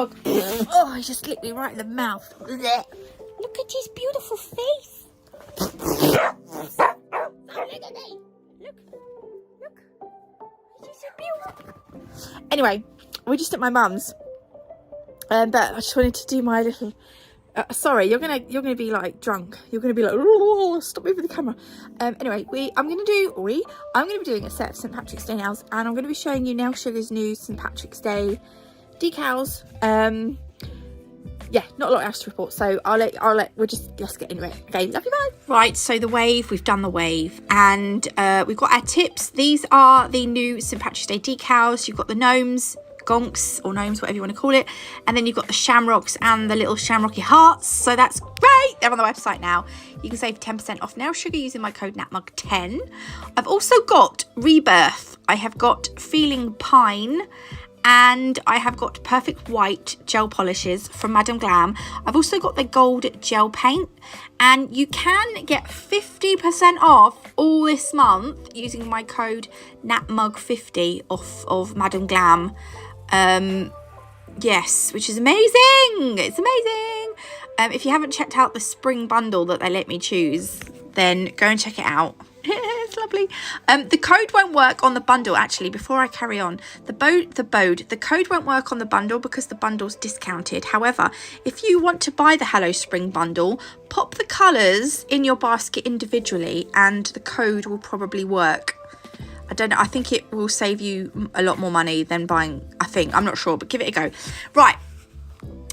dog. Oh, he just licked me right in the mouth. Look at his beautiful face. Look at me. Look. He's so beautiful. Anyway, we're just at my mum's. But I just wanted to do my little... sorry, you're gonna be like drunk. You're gonna be like, oh, stop moving the camera. Anyway, I'm gonna be doing a set of St. Patrick's Day nails, and I'm gonna be showing you Nail Sugar's new St. Patrick's Day decals. Yeah, not a lot else to report, so let's get into it. Okay, love you, bye. Right, so the wave, we've done the wave, and we've got our tips. These are the new St. Patrick's Day decals. You've got the gnomes, gonks or gnomes, whatever you want to call it, and then you've got the shamrocks and the little shamrocky hearts, so that's great. They're on the website now. You can save 10% off Nail Sugar using my code NATMUG10. I've also got Rebirth. I have got Feeling Pine, and I have got Perfect White gel polishes from Madam Glam. I've also got the gold gel paint, and you can get 50% off all this month using my code NATMUG50 off of Madam Glam. Yes, which is amazing. It's amazing. If you haven't checked out the spring bundle that they let me choose, then go and check it out. It's lovely. The code won't work on the bundle. Actually, before I carry on, the code won't work on the bundle because the bundle's discounted. However, if you want to buy the Hello Spring bundle, pop the colours in your basket individually and the code will probably work. I don't know. I think it will save you a lot more money than buying. I'm not sure, but give it a go. Right.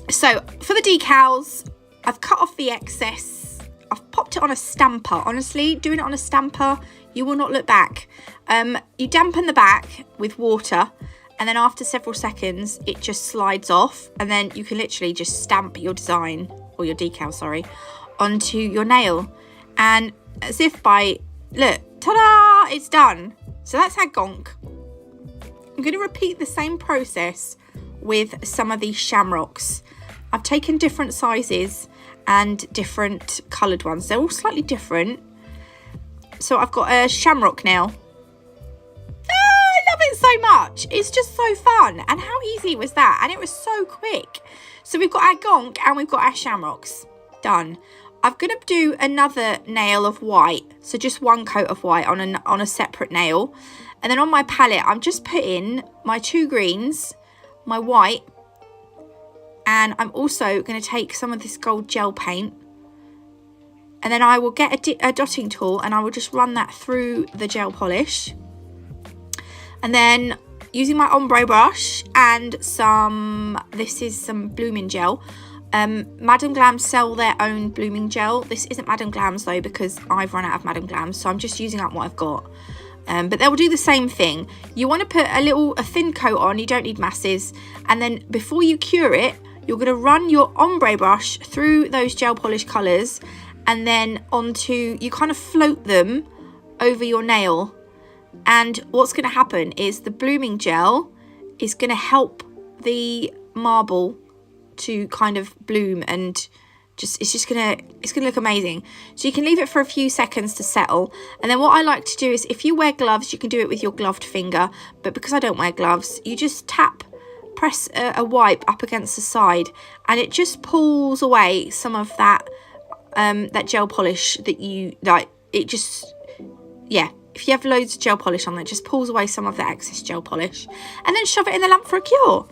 So for the decals, I've cut off the excess. I've popped it on a stamper. Honestly, doing it on a stamper, you will not look back. You dampen the back with water, and then after several seconds, it just slides off, and then you can literally just stamp your design, or your decal, sorry, onto your nail. And as if by, look, ta-da, it's done. So that's our gonk. I'm going to repeat the same process with some of these shamrocks. I've taken different sizes and different coloured ones. They're all slightly different. So I've got a shamrock nail. Oh, I love it so much. It's just so fun. And how easy was that? And it was so quick. So we've got our gonk and we've got our shamrocks. Done. I'm going to do another nail of white. So just one coat of white on a separate nail. And then on my palette, I'm just putting my two greens, my white, and I'm also going to take some of this gold gel paint. And then I will get a dotting tool and I will just run that through the gel polish. And then using my ombre brush and this is some blooming gel. Madam Glam sell their own blooming gel. This isn't Madam Glam's though, because I've run out of Madam Glam's, so I'm just using up what I've got. But they will do the same thing. You want to put a thin coat on. You don't need masses. And then before you cure it, you're going to run your ombre brush through those gel polish colours, and then you kind of float them over your nail. And what's going to happen is the blooming gel is going to help the marble to kind of bloom, and it's gonna look amazing. So you can leave it for a few seconds to settle, and then what I like to do is, if you wear gloves, you can do it with your gloved finger, but because I don't wear gloves, you just press a wipe up against the side, and it just pulls away some of that gel polish that you like. It just, yeah, if you have loads of gel polish on there, it just pulls away some of the excess gel polish, and then shove it in the lamp for a cure.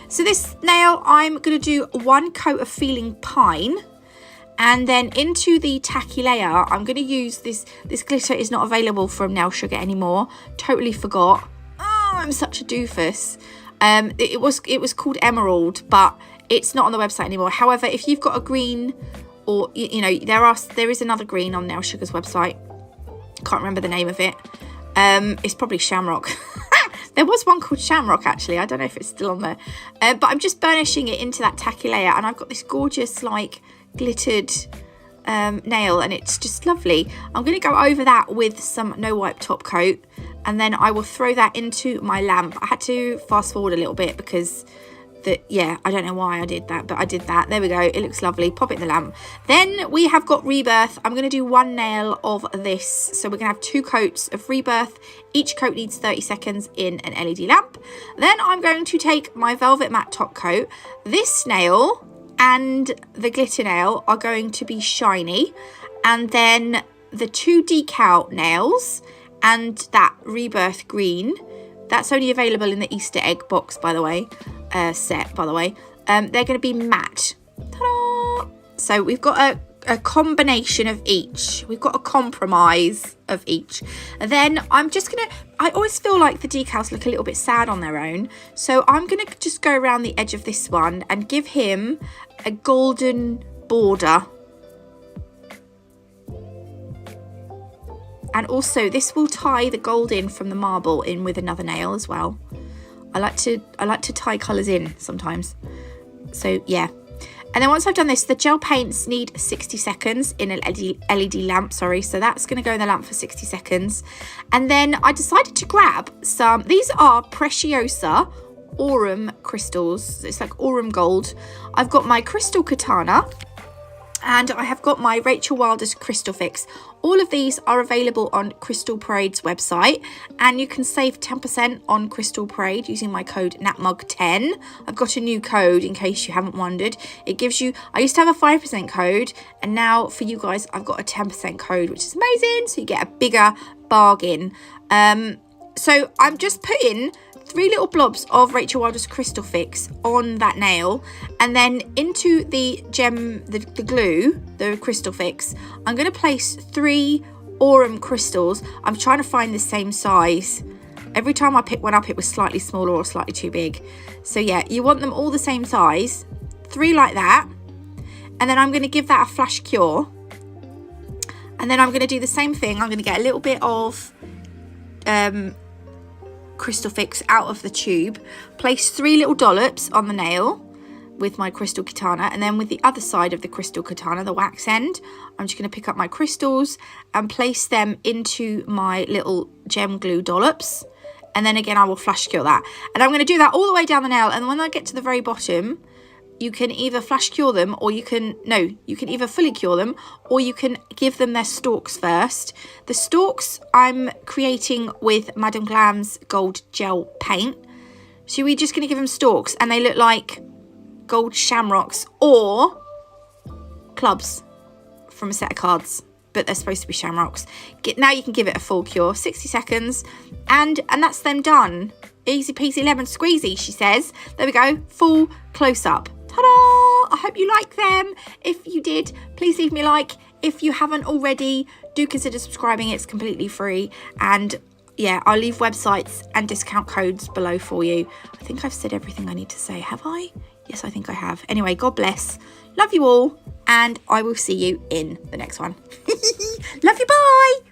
So this nail, I'm going to do one coat of Feeling Pine, and then into the tacky layer, I'm going to use this glitter is not available from Nail Sugar anymore. Totally forgot. Oh, I'm such a doofus. It was called Emerald, but it's not on the website anymore. However, if you've got a green, or there is another green on Nail Sugar's website. Can't remember the name of it. It's probably Shamrock. There was one called Shamrock, actually. I don't know if it's still on there. But I'm just burnishing it into that tacky layer. And I've got this gorgeous, like, glittered nail. And it's just lovely. I'm going to go over that with some no wipe top coat. And then I will throw that into my lamp. I had to fast forward a little bit because yeah, I don't know why I did that, but I did that. There we go. It looks lovely. Pop it in the lamp. Then we have got Rebirth. I'm going to do one nail of this. So we're going to have 2 coats of Rebirth. Each coat needs 30 seconds in an LED lamp. Then I'm going to take my Velvet Matte top coat. This nail and the glitter nail are going to be shiny. And then the 2 decal nails and that Rebirth green, that's only available in the Easter egg box, by the way. Set, by the way. They're going to be matte. Ta-da! So we've got a combination of each. We've got a compromise of each. And then I'm just going to, I always feel like the decals look a little bit sad on their own. So I'm going to just go around the edge of this one and give him a golden border. And also this will tie the gold in from the marble in with another nail as well. I like to tie colours in sometimes. So yeah. And then once I've done this, the gel paints need 60 seconds in an LED lamp, sorry. So that's going to go in the lamp for 60 seconds. And then I decided to grab some, these are Preciosa Aurum crystals. It's like Aurum gold. I've got my crystal katana. And I have got my Rachel Wilder's Crystal Fix. All of these are available on Crystal Parade's website. And you can save 10% on Crystal Parade using my code NATMUG10. I've got a new code in case you haven't wondered. It gives you, I used to have a 5% code. And now for you guys, I've got a 10% code, which is amazing. So you get a bigger bargain. So I'm just putting 3 little blobs of Rachel Wilder's Crystal Fix on that nail, and then into the gem, the glue, the Crystal Fix, I'm going to place 3 Aurum crystals. I'm trying to find the same size. Every time I pick one up, it was slightly smaller or slightly too big. So yeah, you want them all the same size. 3 like that. And then I'm going to give that a flash cure. And then I'm going to do the same thing. I'm going to get a little bit of Crystal Fix out of the tube, place 3 little dollops on the nail with my crystal katana, and then with the other side of the crystal katana, the wax end, I'm just going to pick up my crystals and place them into my little gem glue dollops, and then again I will flash cure that, and I'm going to do that all the way down the nail. And when I get to the very bottom, you can either flash cure them, or you can either fully cure them, or you can give them their stalks first. The stalks I'm creating with Madam Glam's gold gel paint. So we're just going to give them stalks, and they look like gold shamrocks or clubs from a set of cards, but they're supposed to be shamrocks. Now you can give it a full cure, 60 seconds, and that's them done. Easy peasy lemon squeezy, she says. There we go, full close up. Ta-da! I hope you like them. If you did, please leave me a like. If you haven't already, do consider subscribing. It's completely free. And yeah, I'll leave websites and discount codes below for you. I think I've said everything I need to say. Have I? Yes, I think I have. Anyway, God bless. Love you all. And I will see you in the next one. Love you. Bye.